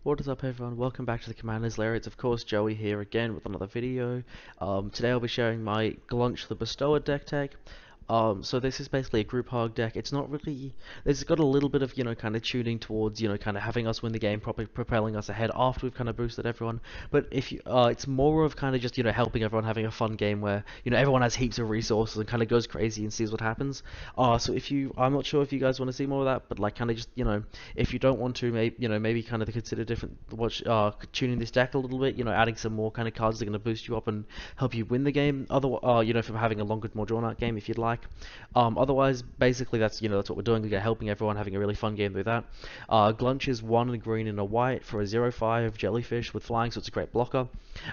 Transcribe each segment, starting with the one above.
What is up everyone, welcome back to the Commander's Lair. It's of course Joey here again with another video. Today I'll be sharing my Gluntch the Bestower deck tag. So this is basically a group hug deck. It's not really, it's got a little bit of, kind of tuning towards, kind of having us win the game, probably propelling us ahead after we've kind of boosted everyone. But if you, it's more of kind of just, helping everyone, having a fun game where, everyone has heaps of resources and kind of goes crazy and sees what happens. So if you, I'm not sure if you guys want to see more of that, but like kind of just, if you don't want to, maybe kind of consider different, tuning this deck a little bit, adding some more kind of cards that are going to boost you up and help you win the game. From having a longer, more drawn out game if you'd like. Otherwise, basically that's what we're doing. We're helping everyone, having a really fun game through that. Gluntch is 1 in a green and a white for a 0/5 jellyfish with flying, so it's a great blocker.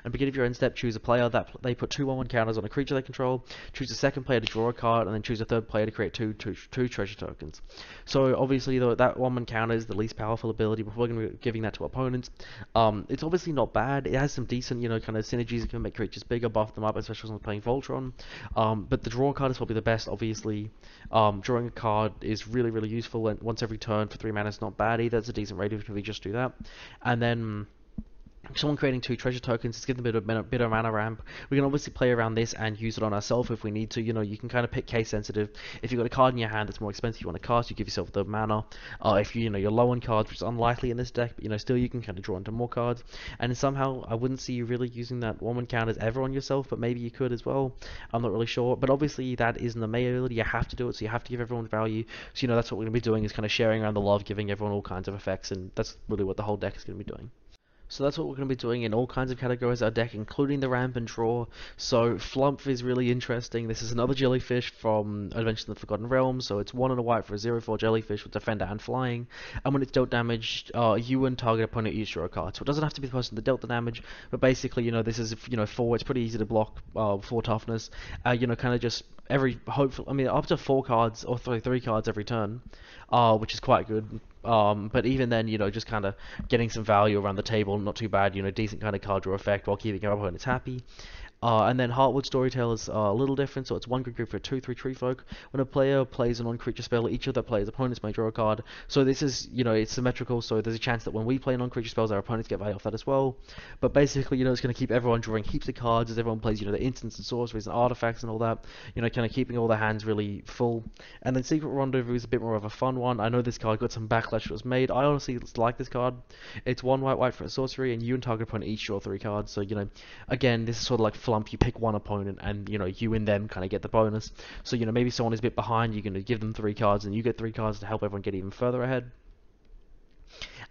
And beginning of your end step, choose a player that they put 2/1/1 counters on a creature they control. Choose a second player to draw a card, and then choose a third player to create two treasure tokens. So obviously, though, that 1/1 counter is the least powerful ability, but we're going to be giving that to opponents. It's obviously not bad. It has some decent, kind of synergies. It can make creatures bigger, buff them up, especially when playing Voltron. But the draw card is probably the best, obviously. Drawing a card is really, really useful, and once every turn for 3 mana is not bad either. It's a decent rate if we just do that. And then someone creating 2 treasure tokens is giving them a bit of mana ramp. We can obviously play around this and use it on ourselves if we need to. You can kind of pick case sensitive. If you've got a card in your hand that's more expensive you want to cast, you give yourself the mana. If you're low on cards, which is unlikely in this deck, but still you can kind of draw into more cards. And somehow I wouldn't see you really using that 1/1 counters ever on yourself, but maybe you could as well. I'm not really sure. But obviously that isn't the main ability. You have to do it, so you have to give everyone value. So that's what we're going to be doing, is kind of sharing around the love, giving everyone all kinds of effects, and that's really what the whole deck is going to be doing. So that's what we're going to be doing in all kinds of categories of our deck, including the ramp and draw. So Flump is really interesting. This is another jellyfish from Adventures in the Forgotten Realms. So it's 1 and a white for a 0/4 jellyfish with defender and flying. And when it's dealt damage, you and target opponent each draw a card. So it doesn't have to be the person that dealt the damage, but basically, this is, 4, it's pretty easy to block, 4 toughness. Kind of just up to 4 cards or 3 cards every turn, which is quite good. But even then, just kind of getting some value around the table, not too bad, decent kind of card draw effect while keeping your opponents happy. And then Heartwood Storytale is a little different, so it's 1 green for a 2/3 Tree Folk. When a player plays a non-creature spell, each of that player's opponents may draw a card. So this is, it's symmetrical, so there's a chance that when we play non-creature spells, our opponents get value off that as well. But basically, it's going to keep everyone drawing heaps of cards as everyone plays, the instants and sorceries and artifacts and all that. Kind of keeping all their hands really full. And then Secret Rendezvous is a bit more of a fun one. I know this card got some backlash it was made. I honestly like this card. It's 1 white for a sorcery, and you and target opponent each draw 3 cards. So, again, this is sort of like Flump. You pick one opponent and you and them kind of get the bonus. So maybe someone is a bit behind, you're going to give them 3 cards and you get 3 cards to help everyone get even further ahead.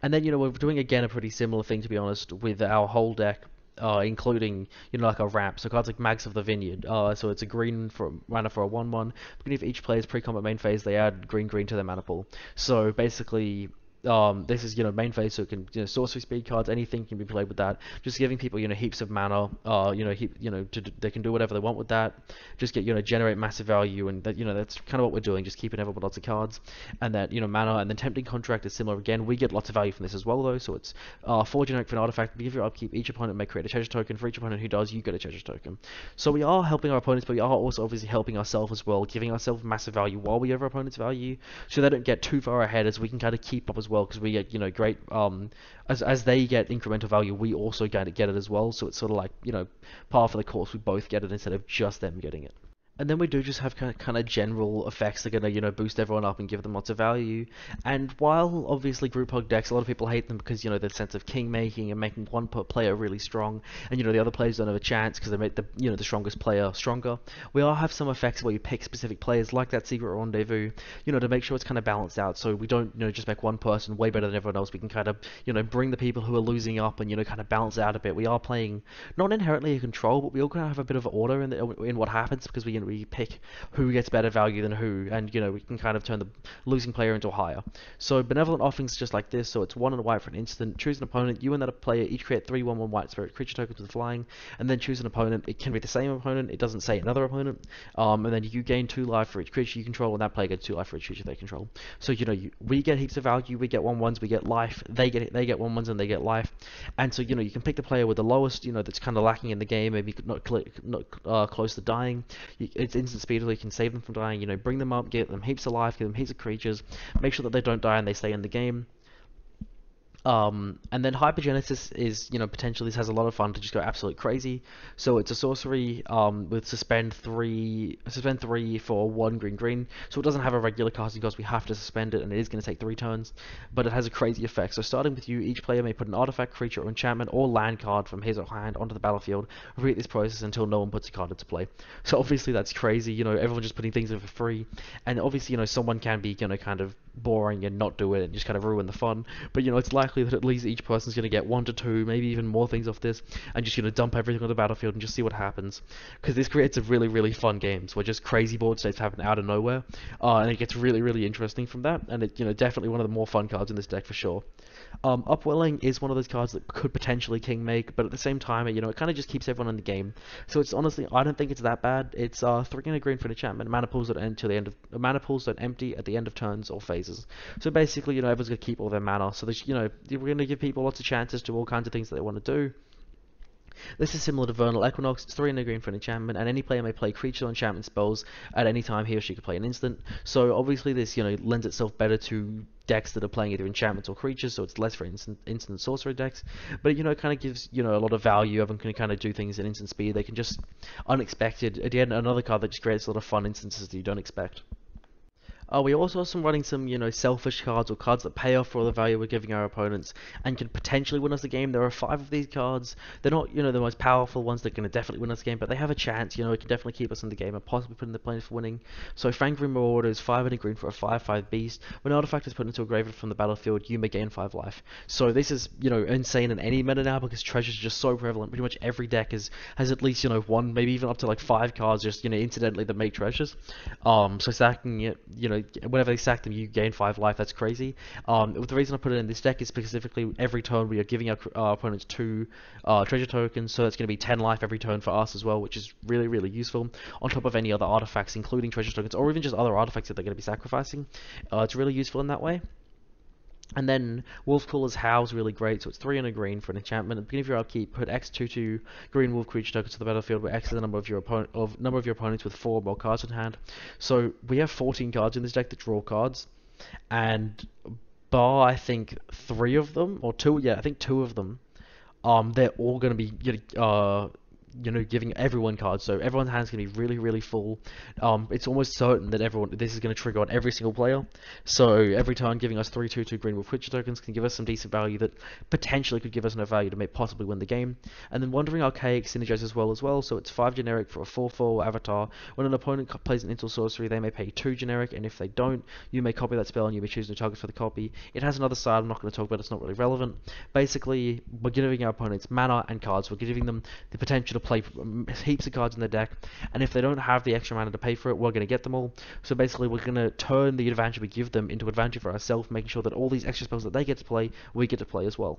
And then we're doing again a pretty similar thing, to be honest, with our whole deck. Including like a ramp, so cards like Mags of the Vineyard. So it's a green for mana for a 1/1. Beginning of each player's pre-combat main phase, they add green to their mana pool. So basically, this is main phase, so it can sorcery speed cards, anything can be played with that. Just giving people heaps of mana. They can do whatever they want with that. Just get generate massive value, and that that's kind of what we're doing. Just keeping everyone with lots of cards, and that mana. And then Tempting Contract is similar again. We get lots of value from this as well, though. So it's 4 generic for an artifact. Give your upkeep. Each opponent may create a treasure token. For each opponent who does, you get a treasure token. So we are helping our opponents, but we are also obviously helping ourselves as well, giving ourselves massive value while we have our opponent's value, so they don't get too far ahead, as we can kind of keep up as well, because we get great as they get incremental value, we also get it as well. So it's sort of like par for the course, we both get it instead of just them getting it. And then we do just have kind of general effects that are going to boost everyone up and give them lots of value. And while obviously group hug decks, a lot of people hate them because the sense of king making and making one player really strong, and the other players don't have a chance because they make the the strongest player stronger. We all have some effects where you pick specific players, like that Secret Rendezvous, to make sure it's kind of balanced out, so we don't just make one person way better than everyone else. We can kind of bring the people who are losing up and kind of balance it out a bit. We are playing not inherently a control, but we all kind of have a bit of order in what happens, because we pick who gets better value than who, and we can kind of turn the losing player into a higher. So Benevolent Offerings just like this. So it's 1 and a white for an instant. Choose an opponent. You and that player each create 3 1/1 white spirit creature tokens with flying, and then choose an opponent. It can be the same opponent. It doesn't say another opponent. And then you gain 2 life for each creature you control, and that player gets 2 life for each creature they control. So we get heaps of value. We get 1/1s. We get life. They get 1/1s and they get life. And so you can pick the player with the lowest. That's kind of lacking in the game. Maybe not close to dying. It's instant speed, so you can save them from dying. Bring them up, get them heaps of life, give them heaps of creatures, make sure that they don't die and they stay in the game. And then Hypogenesis is, potentially this has a lot of fun to just go absolute crazy. So it's a sorcery with suspend three for one green green. So it doesn't have a regular casting cost. We have to suspend it, and it is going to take 3 turns. But it has a crazy effect. So starting with you, each player may put an artifact, creature, or enchantment or land card from his or her hand onto the battlefield. Repeat this process until no one puts a card into play. So obviously that's crazy. Everyone just putting things in for free, and obviously someone can be kind of boring and not do it and just kind of ruin the fun. But it's likely that at least each person's going to get 1 to 2, maybe even more things off this, and just dump everything on the battlefield and just see what happens. Because this creates a really, really fun games where just crazy board states happen out of nowhere, and it gets really, really interesting from that. And it definitely one of the more fun cards in this deck for sure. Upwelling is one of those cards that could potentially king make, but at the same time, it kind of just keeps everyone in the game. So it's honestly, I don't think it's that bad. It's 3 and a green for an enchantment. Mana pools don't end till the end of mana pools don't empty at the end of turns or phases. So basically, everyone's gonna keep all their mana. So there's, we're gonna give people lots of chances to all kinds of things that they want to do. This is similar to Vernal Equinox. It's 3 and a green for an enchantment, and any player may play creature or enchantment spells at any time he or she can play an instant. So obviously this, lends itself better to decks that are playing either enchantments or creatures, so it's less for instant sorcery decks. But it kind of gives a lot of value. Everyone can kind of do things at instant speed. They can just unexpected. Again, another card that just creates a lot of fun instances that you don't expect. We also have running some, selfish cards or cards that pay off for all the value we're giving our opponents and can potentially win us the game. There are 5 of these cards. They're not, the most powerful ones that are going to definitely win us the game, but they have a chance. It can definitely keep us in the game and possibly put in the plane for winning. So Fangrim Marauder is 5 and a green for a 5/5 beast. When an artifact is put into a graveyard from the battlefield, you may gain 5 life. So this is, insane in any meta now because treasures are just so prevalent. Pretty much every deck has at least, 1, maybe even up to like 5 cards just, incidentally that make treasures. So stacking it, whenever they sack them, you gain 5 life. That's crazy. The reason I put it in this deck is specifically every turn we are giving our opponents 2 treasure tokens, so it's going to be 10 life every turn for us as well, which is really, really useful. On top of any other artifacts, including treasure tokens, or even just other artifacts that they're going to be sacrificing. It's really useful in that way. And then Wolfcaller's Howl is really great, so it's 3 and a green for an enchantment. At the beginning of your upkeep, put X/2/2 green wolf creature tokens to the battlefield, where X is the number of your opponents with 4 or more cards in hand. So we have 14 cards in this deck that draw cards, and bar I think 3 of them or 2, yeah, I think 2 of them. They're all going to be giving everyone cards, so everyone's hands going to be really, really full. It's almost certain that this is going to trigger on every single player. So every turn, giving us 3/2/2 green wolf creature tokens can give us some decent value that potentially could give us enough value to possibly win the game. And then Wandering Archaic synergizes as well. So it's 5 generic for a 4/4 avatar. When an opponent plays an instant sorcery, they may pay 2 generic, and if they don't, you may copy that spell and you may choose a target for the copy. It has another side I'm not going to talk about. It's not really relevant. Basically, we're giving our opponents mana and cards. We're giving them the potential to play heaps of cards in their deck, and if they don't have the extra mana to pay for it, we're going to get them all. So basically, we're going to turn the advantage we give them into advantage for ourselves, making sure that all these extra spells that they get to play, we get to play as well.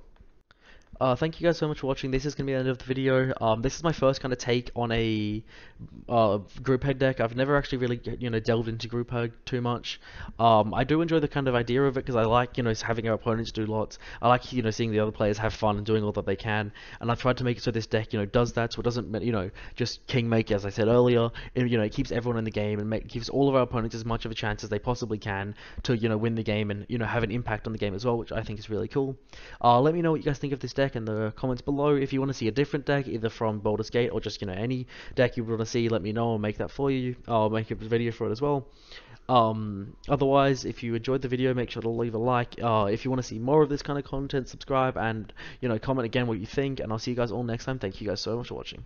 Thank you guys so much for watching. This is going to be the end of the video. This is my first kind of take on a group hug deck. I've never actually really, delved into group hug too much. I do enjoy the kind of idea of it because I like, having our opponents do lots. I like, seeing the other players have fun and doing all that they can. And I've tried to make it so this deck, does that, so it doesn't, just king make, as I said earlier. It keeps everyone in the game and gives all of our opponents as much of a chance as they possibly can to, win the game and, have an impact on the game as well, which I think is really cool. Let me know what you guys think of this deck in the comments below. If you want to see a different deck, either from Baldur's Gate or just any deck you want to see, let me know. I'll make that for you. I'll make a video for it as well. Otherwise, if you enjoyed the video, make sure to leave a like. If you want to see more of this kind of content, subscribe and comment again what you think, and I'll see you guys all next time. Thank you guys so much for watching.